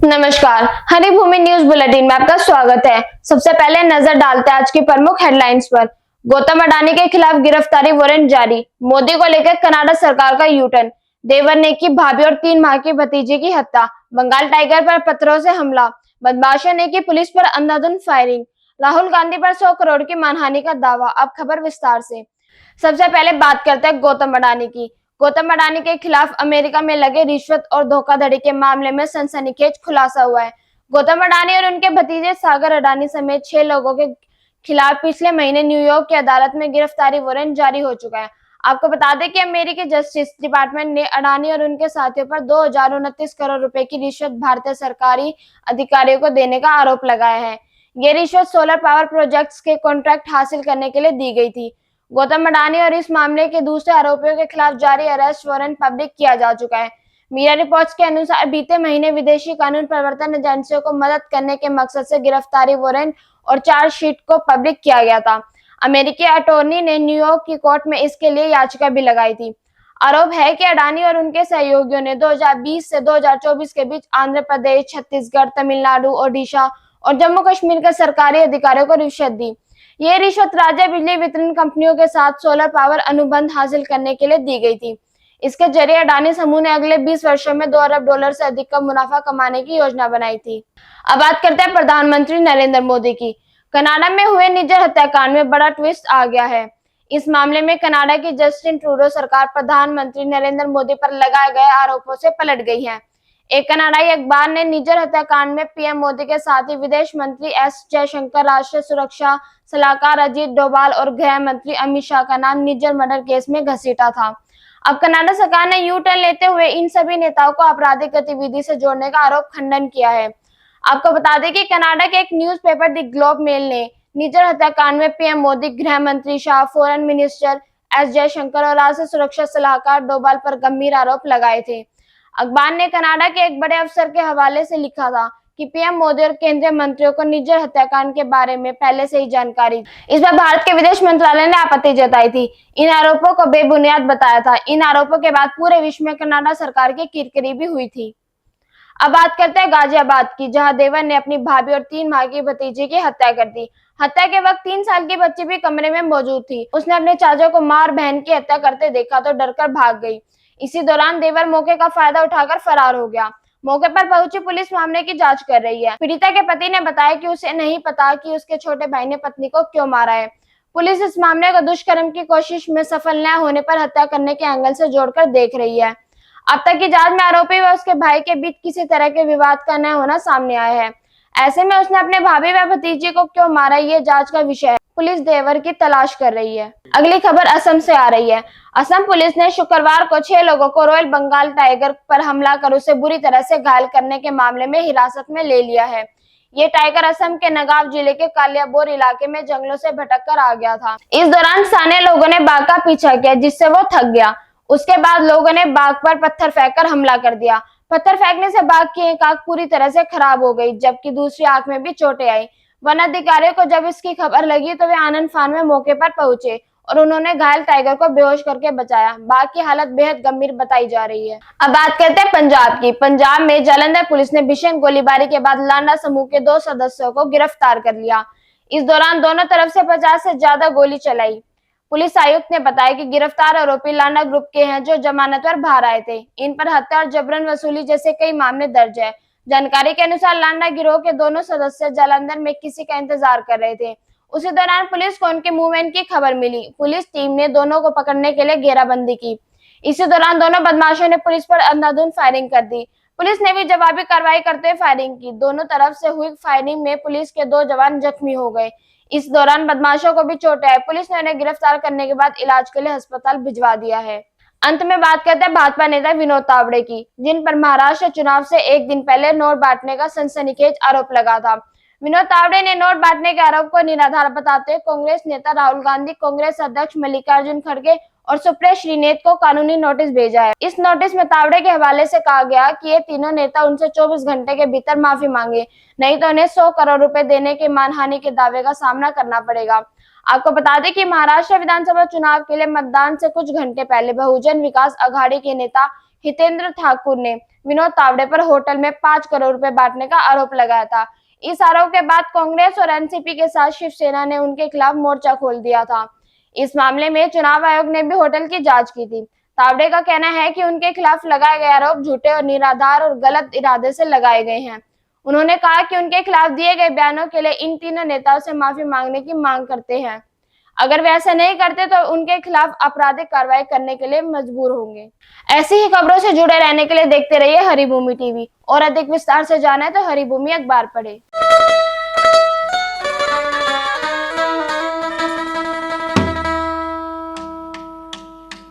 नमस्कार, Haribhoomi news bulletin में आपका स्वागत है। सबसे पहले नजर डालते हैं आज की प्रमुख हेडलाइंस पर। गौतम अडानी के खिलाफ गिरफ्तारी वारंट जारी। मोदी को लेकर कनाडा सरकार का यूटर्न। देवर ने की भाभी और 3 माह की भतीजे की हत्या। बंगाल टाइगर पर पत्थरों से हमला। बदमाशों ने की पुलिस पर अंधाधुंध फायरिंग। राहुल गांधी पर 100 करोड़ की मानहानि का दावा। अब खबर विस्तार से। सबसे पहले बात करते हैं गौतम अडानी की। गौतम अडानी के खिलाफ अमेरिका में लगे रिश्वत और धोखाधड़ी के मामले में सनसनीखेज खुलासा हुआ है। गौतम अडानी और उनके भतीजे सागर अडानी समेत 6 लोगों के खिलाफ पिछले महीने न्यूयॉर्क की अदालत में गिरफ्तारी वारंट जारी हो चुका है। आपको बता दें कि अमेरिकी जस्टिस डिपार्टमेंट ने अडानी और उनके साथियों पर 2029 करोड़ रुपए की रिश्वत भारतीय सरकारी अधिकारियों को देने का आरोप लगाया है। ये रिश्वत सोलर पावर प्रोजेक्ट्स के कॉन्ट्रैक्ट हासिल करने के लिए दी गई थी। गौतम अडानी और इस मामले के दूसरे आरोपियों के खिलाफ जारी अरेस्ट वारंट पब्लिक किया जा चुका है। मीडिया रिपोर्ट्स के अनुसार बीते महीने विदेशी कानून प्रवर्तन एजेंसियों को मदद करने के मकसद से गिरफ्तारी वारंट और चार्जशीट को पब्लिक किया गया था। अमेरिकी अटॉर्नी ने न्यूयॉर्क की कोर्ट में इसके लिए याचिका भी लगाई थी। आरोप है कि अडानी और उनके सहयोगियों ने 2020 से 2024 के बीच आंध्र प्रदेश, छत्तीसगढ़, तमिलनाडु, ओडिशा और जम्मू कश्मीर के सरकारी अधिकारियों को रिश्वत दी। ये रिश्वत राज्य बिजली वितरण कंपनियों के साथ सोलर पावर अनुबंध हासिल करने के लिए दी गई थी। इसके जरिए अडानी समूह ने अगले 20 वर्षों में $2 अरब से अधिक का मुनाफा कमाने की योजना बनाई थी। अब बात करते हैं प्रधानमंत्री नरेंद्र मोदी की। कनाडा में हुए निजर हत्याकांड में बड़ा ट्विस्ट आ गया है। इस मामले में कनाडा की जस्टिन ट्रूडो सरकार प्रधानमंत्री नरेंद्र मोदी पर लगाए गए आरोपों से पलट गई है। एक कनाडाई अखबार ने निजर हत्याकांड में पीएम मोदी के साथ ही विदेश मंत्री एस जयशंकर, राष्ट्रीय सुरक्षा सलाहकार अजीत डोभाल और गृह मंत्री अमित शाह का नाम निजर मर्डर केस में घसीटा था। अब कनाडा सरकार ने यू टर्न लेते हुए इन सभी नेताओं को आपराधिक गतिविधि से जोड़ने का आरोप खंडन किया है। आपको बता दें कि कनाडा के एक न्यूज़पेपर द ग्लोब मेल ने निजर हत्याकांड में पीएम मोदी, गृह मंत्री Shah, foreign minister S Jaishankar और राष्ट्रीय सुरक्षा सलाहकार डोभाल पर गंभीर आरोप लगाए थे। अखबार ने कनाडा के एक बड़े अफसर के हवाले से लिखा था कि पीएम मोदी और केंद्रीय मंत्रियों को निजर हत्याकांड के बारे में पहले से ही जानकारी। इस बार भारत के विदेश मंत्रालय ने आपत्ति जताई थी, इन आरोपों को बेबुनियाद बताया था। इन आरोपों के बाद पूरे विश्व में कनाडा सरकार की किरकिरी भी हुई थी। अब बात करते हैं गाजियाबाद की, जहां देवर ने अपनी भाभी और 3 माह की भतीजी की हत्या कर दी। हत्या के वक्त 3 साल की बच्ची भी कमरे में मौजूद थी। उसने अपने चाचा को मां और बहन की हत्या करते देखा तो डरकर भाग गई। इसी दौरान देवर मौके का फायदा उठाकर फरार हो गया। मौके पर पहुंची पुलिस मामले की जांच कर रही है। पीड़िता के पति ने बताया कि उसे नहीं पता कि उसके छोटे भाई ने पत्नी को क्यों मारा है। पुलिस इस मामले को दुष्कर्म की कोशिश में सफल न होने पर हत्या करने के एंगल से जोड़कर देख रही है। अब तक की जांच में आरोपी व उसके भाई के बीच किसी तरह के विवाद का न होना सामने आया है। ऐसे में उसने अपने भाभी व भतीजे को क्यों मारा, ये जांच का विषय है। पुलिस देवर की तलाश कर रही है। अगली खबर असम से आ रही है। असम पुलिस ने शुक्रवार को 6 लोगों को रॉयल बंगाल टाइगर पर हमला कर उसे बुरी तरह से घायल करने के मामले में हिरासत में ले लिया है। ये टाइगर असम के नगाव जिले के कालियाबोर इलाके में जंगलों से भटक कर आ गया था। इस दौरान स्थानीय लोगों ने बाघ का पीछा किया, जिससे वो थक गया। उसके बाद लोगों ने बाघ पर पत्थर फेंककर हमला कर दिया। पत्थर फेंकने से बाघ की एक आंख पूरी तरह से खराब हो गई, जबकि दूसरी आंख में भी चोटें आई। वन अधिकारियों को जब इसकी खबर लगी तो वे आनंद फान में मौके पर पहुंचे और उन्होंने घायल टाइगर को बेहोश करके बचाया। बाघ की हालत बेहद गंभीर बताई जा रही है। अब बात करते हैं पंजाब की। पंजाब में जालंधर पुलिस ने भीषण गोलीबारी के बाद लांडा समूह के 2 सदस्यों को गिरफ्तार कर लिया। इस दौरान दोनों तरफ से 50 से ज्यादा गोली चलाई। पुलिस आयुक्त ने बताया कि गिरफ्तार आरोपी लांडा ग्रुप के हैं, जो जमानत पर बाहर आए थे। इन पर हत्या और जबरन वसूली जैसे कई मामले दर्ज है। जानकारी के अनुसार लांडा गिरोह के दोनों सदस्य जालंधर में किसी का इंतजार कर रहे थे। उसी दौरान पुलिस को उनके मूवमेंट की खबर मिली। पुलिस टीम ने दोनों को पकड़ने के लिए घेराबंदी की। इसी दौरान दोनों बदमाशों ने पुलिस पर अंधाधुंध फायरिंग कर दी। पुलिस ने भी जवाबी कार्रवाई करते हुए फायरिंग की। दोनों तरफ से हुई फायरिंग में पुलिस के 2 जवान जख्मी हो गए। इस दौरान बदमाशों को भी चोटें आई। पुलिस ने उन्हें गिरफ्तार करने के बाद इलाज के लिए अस्पताल भिजवा दिया है। अंत में बात करते हैं भाजपा नेता विनोद तावड़े की, जिन पर महाराष्ट्र चुनाव से एक दिन पहले नोट बांटने का सनसनीखेज आरोप लगा था। विनोद तावड़े ने नोट बांटने के आरोप को निराधार बताते हुए कांग्रेस नेता राहुल गांधी, कांग्रेस अध्यक्ष मल्लिकार्जुन खड़गे और सुप्रिया श्रीनेत को कानूनी नोटिस भेजा है। इस नोटिस में तावड़े के हवाले से कहा गया कि ये तीनों नेता उनसे 24 घंटे के भीतर माफी मांगे, नहीं तो उन्हें 100 करोड़ रुपए देने के मानहानि के दावे का सामना करना पड़ेगा। आपको बता दें कि महाराष्ट्र विधानसभा चुनाव के लिए मतदान से कुछ घंटे पहले बहुजन विकास अघाड़ी के नेता हितेंद्र ठाकुर ने विनोद तावड़े पर होटल में 5 करोड़ रुपए बांटने का आरोप लगाया था। इस आरोप के बाद कांग्रेस और एनसीपी के साथ शिवसेना ने उनके खिलाफ मोर्चा खोल दिया था। इस मामले में चुनाव आयोग ने भी होटल की जांच की थी। तावड़े का कहना है कि उनके खिलाफ लगाए गए आरोप झूठे और निराधार और गलत इरादे से लगाए गए हैं। उन्होंने कहा कि उनके खिलाफ दिए गए बयानों के लिए इन तीनों नेताओं से माफी मांगने की मांग करते हैं। अगर वे ऐसा नहीं करते तो उनके खिलाफ आपराधिक कार्रवाई करने के लिए मजबूर होंगे। ऐसी ही खबरों से जुड़े रहने के लिए देखते रहिए हरिभूमि टीवी और अधिक विस्तार से जाना है तो हरिभूमि अखबार पढ़ें।